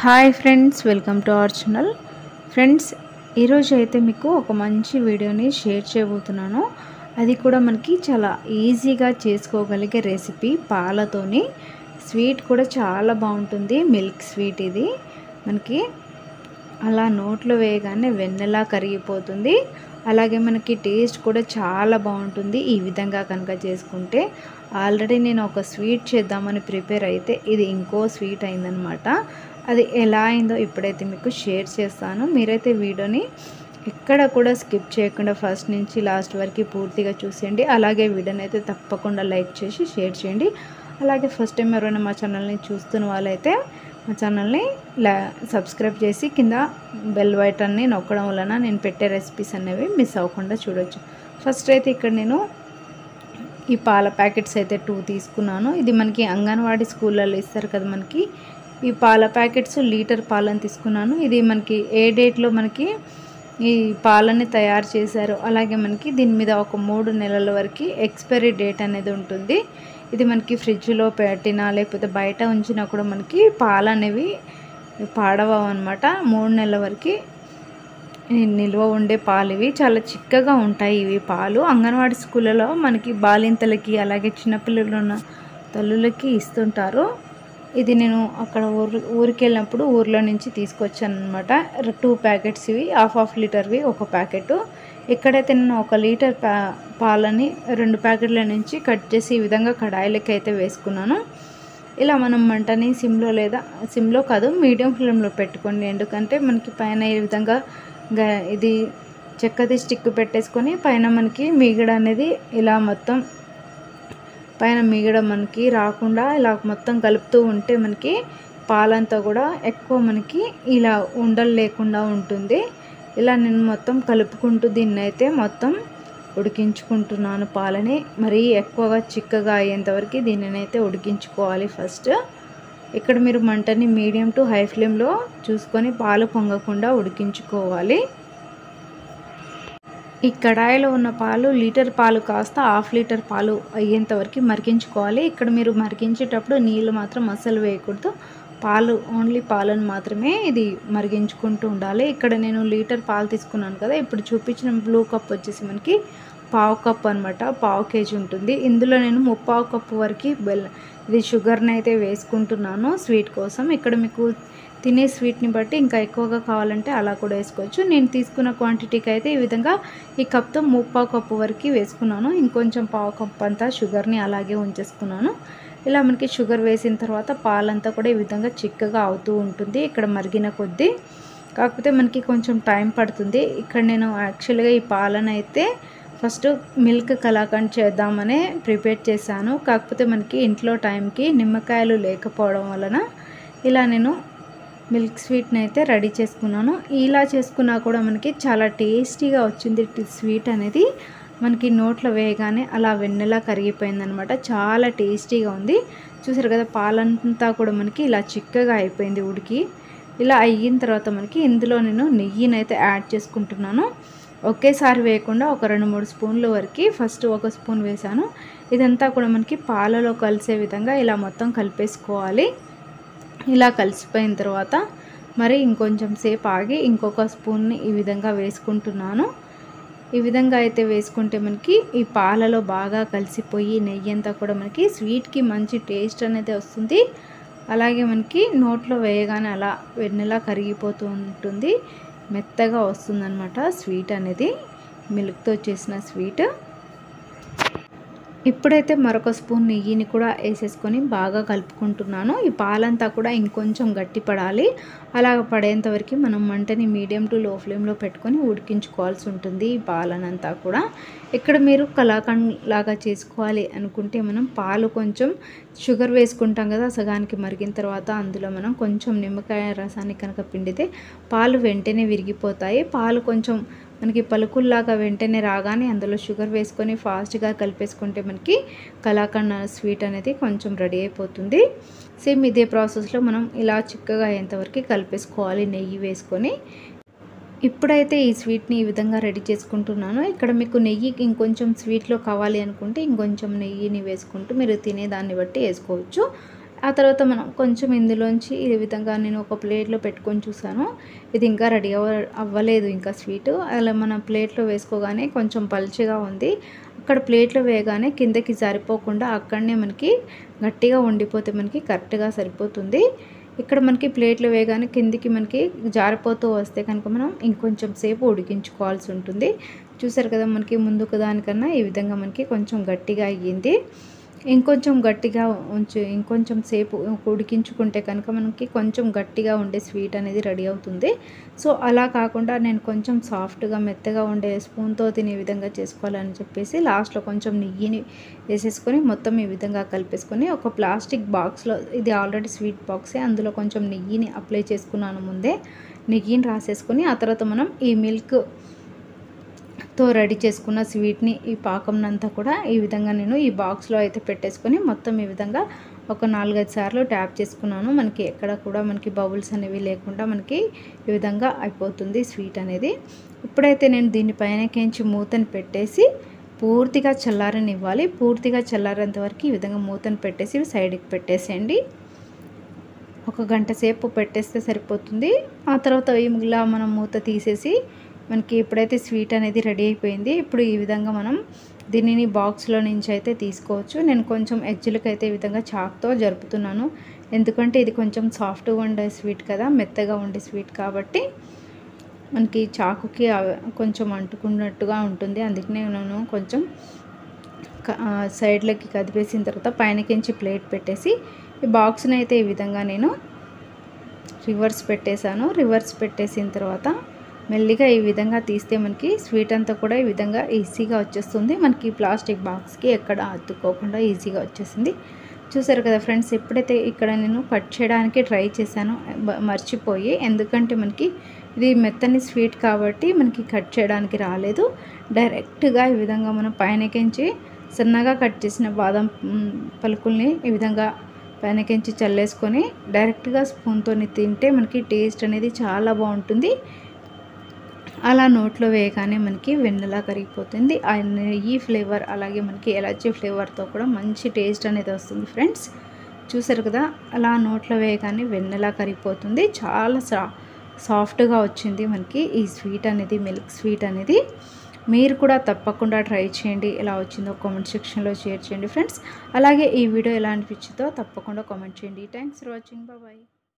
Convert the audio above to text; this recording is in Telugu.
Hi friends, welcome to our channel. Friends, ఈరోజు అయితే మీకు ఒక మంచి వీడియోని షేర్ చేయబోతున్నాను. అది కూడా మనకి చాలా ఈజీగా చేసుకోగలిగే రెసిపీ. పాలతోని స్వీట్ కూడా చాలా బాగుంటుంది. మిల్క్ స్వీట్ ఇది మనకి అలా నోట్లో వేయగానే వెన్నెలా కరిగిపోతుంది. అలాగే మనకి టేస్ట్ కూడా చాలా బాగుంటుంది ఈ విధంగా కనుక చేసుకుంటే. ఆల్రెడీ నేను ఒక స్వీట్ చేద్దామని ప్రిపేర్ అయితే ఇది ఇంకో స్వీట్ అయిందనమాట. అది ఎలా అయిందో ఇప్పుడైతే మీకు షేర్ చేస్తాను. మీరైతే వీడియోని ఎక్కడ కూడా స్కిప్ చేయకుండా ఫస్ట్ నుంచి లాస్ట్ వరకు పూర్తిగా చూసేయండి. అలాగే వీడియోని అయితే తప్పకుండా లైక్ చేసి షేర్ చేయండి. అలాగే ఫస్ట్ టైం ఎవరైనా మా ఛానల్ని చూస్తున్న వాళ్ళైతే మా ఛానల్ని సబ్స్క్రైబ్ చేసి కింద బెల్ బటన్ని నొక్కడం వలన నేను పెట్టే రెసిపీస్ అనేవి మిస్ అవ్వకుండా చూడొచ్చు. ఫస్ట్ అయితే ఇక్కడ నేను ఈ పాల ప్యాకెట్స్ అయితే 2 తీసుకున్నాను. ఇది మనకి అంగన్వాడీ స్కూళ్ళల్లో ఇస్తారు కదా మనకి. ఈ పాల ప్యాకెట్స్ లీటర్ పాలను తీసుకున్నాను. ఇది మనకి ఏ డేట్లో మనకి ఈ పాలని తయారు చేశారు. అలాగే మనకి దీని మీద ఒక 3 నెలల వరకు ఎక్స్పైరీ డేట్ అనేది ఉంటుంది. ఇది మనకి ఫ్రిడ్జ్లో పెట్టినా లేకపోతే బయట ఉంచినా కూడా మనకి పాలు అనేవి పాడవవు అనమాట. 3 నెలల వరకు నిల్వ ఉండే పాలు ఇవి. చాలా చిక్కగా ఉంటాయి ఇవి పాలు. అంగన్వాడీ స్కూళ్ళలో మనకి బాలింతలకి అలాగే చిన్నపిల్లలు ఉన్న తల్లులకి ఇస్తుంటారు. ఇది నేను అక్కడ ఊరికి వెళ్ళినప్పుడు ఊర్లో నుంచి తీసుకొచ్చాను అనమాట. 2 ప్యాకెట్స్ ఇవి, హాఫ్ లీటర్వి ఒక ప్యాకెట్. ఎక్కడైతే నేను 1 లీటర్ పాలని 2 ప్యాకెట్ల నుంచి కట్ చేసి ఈ విధంగా కడాయిలకి అయితే వేసుకున్నాను. ఇలా మనం మంటని సిమ్లో కాదు మీడియం ఫ్లేమ్లో పెట్టుకోండి. ఎందుకంటే మనకి పైన ఈ విధంగా ఇది చెక్కది స్టిక్ పెట్టేసుకొని పైన మనకి మీగడ అనేది ఇలా మొత్తం పైన మీగడ మనకి రాకుండా ఇలా మొత్తం కలుపుతూ ఉంటే మనకి పాలంతా కూడా ఎక్కువ మనకి ఇలా ఉండలు లేకుండా ఉంటుంది. ఇలా నేను మొత్తం కలుపుకుంటూ దీన్ని అయితే మొత్తం ఉడికించుకుంటున్నాను. పాలని మరీ ఎక్కువగా చిక్కగా అయ్యేంతవరకు దీనిని అయితే ఉడికించుకోవాలి. ఫస్ట్ ఇక్కడ మీరు మంటని మీడియం టు హై ఫ్లేమ్లో చూసుకొని పాలు పొంగకుండా ఉడికించుకోవాలి. ఈ కడాయిలో ఉన్న పాలు లీటర్ పాలు కాస్త హాఫ్ లీటర్ పాలు అయ్యేంత వరకు మరిగించుకోవాలి. ఇక్కడ మీరు మరిగించేటప్పుడు నీళ్ళు మాత్రం అస్సలు వేయకూడదు. పాలు ఓన్లీ పాలను మాత్రమే ఇది మరిగించుకుంటూ ఉండాలి. ఇక్కడ నేను లీటర్ పాలు తీసుకున్నాను కదా. ఇప్పుడు చూపించిన బ్లూ కప్ వచ్చేసి మనకి పావు కప్ అనమాట. పావు కేజీ ఉంటుంది. ఇందులో నేను 3/4 కప్పు వరకు ఇది షుగర్ని అయితే వేసుకుంటున్నాను స్వీట్ కోసం. ఇక్కడ మీకు తినే స్వీట్ని బట్టి ఇంకా ఎక్కువగా కావాలంటే అలా కూడా వేసుకోవచ్చు. నేను తీసుకున్న క్వాంటిటీకి అయితే ఈ విధంగా ఈ కప్తో 3/4 కప్పు వరకు వేసుకున్నాను. ఇంకొంచెం పావు కప్ అంతా షుగర్ని అలాగే ఉంచేసుకున్నాను. ఇలా మనకి షుగర్ వేసిన తర్వాత పాలంతా కూడా ఈ విధంగా చిక్కగా అవుతూ ఉంటుంది ఇక్కడ మరిగిన కొద్దీ. కాకపోతే మనకి కొంచెం టైం పడుతుంది. ఇక్కడ నేను యాక్చువల్గా ఈ పాలను అయితే ఫస్ట్ మిల్క్ కలాకండ్ చేద్దామని ప్రిపేర్ చేశాను. కాకపోతే మనకి ఇంట్లో టైంకి నిమ్మకాయలు లేకపోవడం వలన ఇలా నేను మిల్క్ స్వీట్ని అయితే రెడీ చేసుకున్నాను. ఇలా చేసుకున్నా కూడా మనకి చాలా టేస్టీగా వచ్చింది స్వీట్ అనేది. మనకి నోట్లో వేయగానే అలా వెన్నెలా కరిగిపోయిందనమాట. చాలా టేస్టీగా ఉంది. చూసారు కదా, పాలంతా కూడా మనకి ఇలా చిక్కగా అయిపోయింది ఉడికి. ఇలా అయిన తర్వాత మనకి ఇందులో నేను నెయ్యిని అయితే యాడ్ చేసుకుంటున్నాను. ఒకేసారి వేయకుండా ఒక 2-3 స్పూన్ల వరకు ఫస్ట్ 1 స్పూన్ వేసాను. ఇదంతా కూడా మనకి పాలలో కలిసే విధంగా ఇలా మొత్తం కలిపేసుకోవాలి. ఇలా కలిసిపోయిన తర్వాత మరి ఇంకొంచెం సేపు ఆగి ఇంకొక స్పూన్ని ఈ విధంగా వేసుకుంటున్నాను. ఈ విధంగా అయితే వేసుకుంటే మనకి ఈ పాలలో బాగా కలిసిపోయి నెయ్యి అంతా కూడా మనకి స్వీట్కి మంచి టేస్ట్ అనేది వస్తుంది. అలాగే మనకి నోట్లో వేయగానే అలా వెన్నెలా కరిగిపోతూ ఉంటుంది. మెత్తగా వస్తుందన్నమాట స్వీట్ అనేది, మిల్క్తో చేసిన స్వీట్. ఇప్పుడైతే మరొక స్పూన్ నెయ్యిని కూడా వేసేసుకొని బాగా కలుపుకుంటున్నాను. ఈ పాలంతా కూడా ఇంకొంచెం గట్టి పడాలి. అలా పడేంత వరకు మనం మంటని మీడియం టు లో ఫ్లేమ్లో పెట్టుకొని ఉడికించుకోవాల్సి ఉంటుంది ఈ పాలనంతా కూడా. ఇక్కడ మీరు కలాకండ్ లాగా చేసుకోవాలి అనుకుంటే మనం పాలు కొంచెం షుగర్ వేసుకుంటాం కదా, సగానికి మరిగిన తర్వాత అందులో మనం కొంచెం నిమ్మకాయ రసాన్ని కనుక పిండితే పాలు వెంటనే విరిగిపోతాయి. పాలు కొంచెం మనకి పలుకుల్లాగా వెంటనే రాగానే అందులో షుగర్ వేసుకొని ఫాస్ట్గా కలిపేసుకుంటే మనకి కలాకండ్ స్వీట్ అనేది కొంచెం రెడీ అయిపోతుంది. సేమ్ ఇదే ప్రాసెస్లో మనం ఇలా చిక్కగా అయ్యేంతవరకు కలిపేసుకోవాలి నెయ్యి వేసుకొని. ఇప్పుడైతే ఈ స్వీట్ని ఈ విధంగా రెడీ చేసుకుంటున్నాను. ఇక్కడ మీకు నెయ్యి ఇంకొంచెం స్వీట్లో కావాలి అనుకుంటే ఇంకొంచెం నెయ్యిని వేసుకుంటూ మీరు తినేదాన్ని బట్టి వేసుకోవచ్చు. ఆ తర్వాత మనం కొంచెం ఇందులోంచి ఈ విధంగా నేను ఒక ప్లేట్లో పెట్టుకొని చూసాను. ఇది ఇంకా రెడీ అవ్వలేదు ఇంకా స్వీటు. అలా మన ప్లేట్లో వేసుకోగానే కొంచెం పల్చగా ఉంది. అక్కడ ప్లేట్లో వేయగానే కిందకి జారిపోకుండా అక్కడనే మనకి గట్టిగా ఉండిపోతే మనకి కరెక్ట్గా సరిపోతుంది. ఇక్కడ మనకి ప్లేట్లో వేయగానే కిందికి మనకి జారిపోతూ వస్తే కనుక మనం ఇంకొంచెం సేపు ఉడికించుకోవాల్సి ఉంటుంది. చూసారు కదా, మనకి ముందుకు దానికన్నా ఈ విధంగా మనకి కొంచెం గట్టిగా అయ్యింది. ఇంకొంచెం గట్టిగా ఇంకొంచెం సేపు ఉడికించుకుంటే కనుక మనకి కొంచెం గట్టిగా ఉండే స్వీట్ అనేది రెడీ అవుతుంది. సో అలా కాకుండా నేను కొంచెం సాఫ్ట్గా మెత్తగా ఉండే స్పూన్తో తినే విధంగా చేసుకోవాలని చెప్పేసి లాస్ట్లో కొంచెం నెయ్యిని వేసేసుకొని మొత్తం ఈ విధంగా కలిపేసుకొని ఒక ప్లాస్టిక్ బాక్స్లో, ఇది ఆల్రెడీ స్వీట్ బాక్సే, అందులో కొంచెం నెయ్యిని అప్లై చేసుకున్నాను. ముందే నెయ్యిని రాసేసుకొని ఆ తర్వాత మనం ఈ మిల్క్తో రెడీ చేసుకున్న స్వీట్ని, ఈ పాకంనంతా కూడా ఈ విధంగా నేను ఈ బాక్స్లో అయితే పెట్టేసుకొని మొత్తం ఈ విధంగా ఒక 4-5 సార్లు ట్యాప్ చేసుకున్నాను. మనకి ఎక్కడ కూడా మనకి బబుల్స్ అనేవి లేకుండా మనకి ఈ విధంగా అయిపోతుంది స్వీట్ అనేది. ఇప్పుడైతే నేను దీనిపైనకించి మూతను పెట్టేసి పూర్తిగా చల్లారనివ్వాలి. పూర్తిగా చల్లారేంత వరకు ఈ విధంగా మూతను పెట్టేసి సైడ్కి పెట్టేసేయండి. ఒక గంట సేపు పెట్టేస్తే సరిపోతుంది. ఆ తర్వాత ఇలా మనం మూత తీసేసి మనకి ఇప్పుడైతే స్వీట్ అనేది రెడీ అయిపోయింది. ఇప్పుడు ఈ విధంగా మనం దీనిని బాక్స్లో నుంచి అయితే తీసుకోవచ్చు. నేను కొంచెం ఎడ్జ్లకైతే ఈ విధంగా చాక్తో జరుపుతున్నాను. ఎందుకంటే ఇది కొంచెం సాఫ్ట్గా ఉండే స్వీట్ కదా, మెత్తగా ఉండే స్వీట్ కాబట్టి మనకి చాకుకి కొంచెం అంటుకున్నట్టుగా ఉంటుంది. అందుకనే నేను కొంచెం సైడ్లకి కదిపేసిన తర్వాత పైనకించి ప్లేట్ పెట్టేసి ఈ బాక్స్ని అయితే ఈ విధంగా నేను రివర్స్ పెట్టేశాను. రివర్స్ పెట్టేసిన తర్వాత మెల్లిగా ఈ విధంగా తీస్తే మనకి స్వీట్ అంతా కూడా ఈ విధంగా ఈజీగా వచ్చేస్తుంది. మనకి ప్లాస్టిక్ బాక్స్కి ఎక్కడ అతుక్కోకుండా ఈజీగా వచ్చేసింది. చూసారు కదా ఫ్రెండ్స్, ఎప్పుడైతే ఇక్కడ నేను కట్ చేయడానికి ట్రై చేశాను మర్చిపోయి, ఎందుకంటే మనకి ఇది మెత్తని స్వీట్ కాబట్టి మనకి కట్ చేయడానికి రాలేదు. డైరెక్ట్గా ఈ విధంగా మనం పైనకించి సన్నగా కట్ చేసిన బాదం పలుకుల్ని ఈ విధంగా పైనకించి చల్లేసుకొని డైరెక్ట్గా స్పూన్తో తింటే మనకి టేస్ట్ అనేది చాలా బాగుంటుంది. అలా నోట్లో వేయగానే మనకి వెన్నలా కరిగిపోతుంది. ఆ నెయ్యి ఫ్లేవర్ అలాగే మనకి ఎలాచీ ఫ్లేవర్తో కూడా మంచి టేస్ట్ అనేది వస్తుంది ఫ్రెండ్స్. చూసారు కదా, అలా నోట్లో వేయగానే వెన్నలా కరిగిపోతుంది. చాలా సాఫ్ట్గా వచ్చింది మనకి ఈ స్వీట్ అనేది, మిల్క్ స్వీట్ అనేది. మీరు కూడా తప్పకుండా ట్రై చేయండి. ఎలా వచ్చిందో కామెంట్ సెక్షన్లో షేర్ చేయండి ఫ్రెండ్స్. అలాగే ఈ వీడియో ఎలా అనిపించిందో తప్పకుండా కామెంట్ చేయండి. Thanks for watching. బాయ్.